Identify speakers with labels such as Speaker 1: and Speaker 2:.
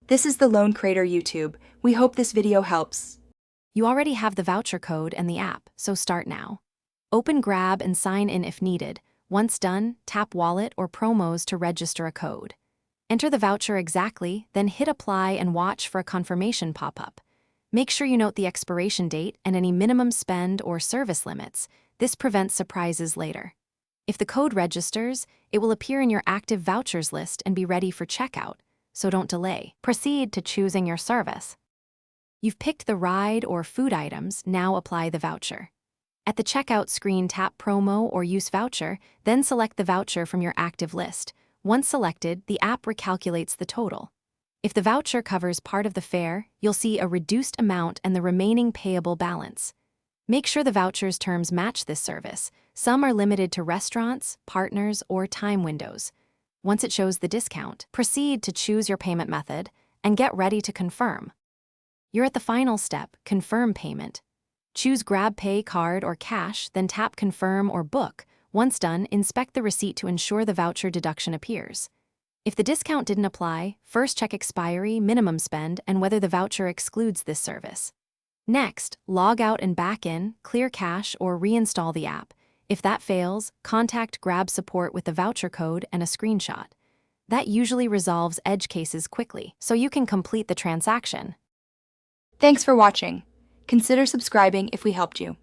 Speaker 1: This is the Lone Creator YouTube. We hope this video helps.
Speaker 2: You already have the voucher code and the app, so start now. Open Grab and sign in if needed. Once done, tap Wallet or Promos to register a code. Enter the voucher exactly, then hit Apply and watch for a confirmation pop-up. Make sure you note the expiration date and any minimum spend or service limits. This prevents surprises later. If the code registers, it will appear in your active vouchers list and be ready for checkout, so don't delay. Proceed to choosing your service. You've picked the ride or food items, now apply the voucher. At the checkout screen, tap Promo or Use Voucher, then select the voucher from your active list. Once selected, the app recalculates the total. If the voucher covers part of the fare, you'll see a reduced amount and the remaining payable balance. Make sure the voucher's terms match this service. Some are limited to restaurants, partners, or time windows. Once it shows the discount, proceed to choose your payment method and get ready to confirm. You're at the final step, confirm payment. Choose Grab Pay card or cash, then tap Confirm or Book. Once done, inspect the receipt to ensure the voucher deduction appears. If the discount didn't apply, first check expiry, minimum spend, and whether the voucher excludes this service. Next, log out and back in, clear cache, or reinstall the app. If that fails, contact Grab support with the voucher code and a screenshot. That usually resolves edge cases quickly, so you can complete the transaction.
Speaker 1: Thanks for watching. Consider subscribing if we helped you.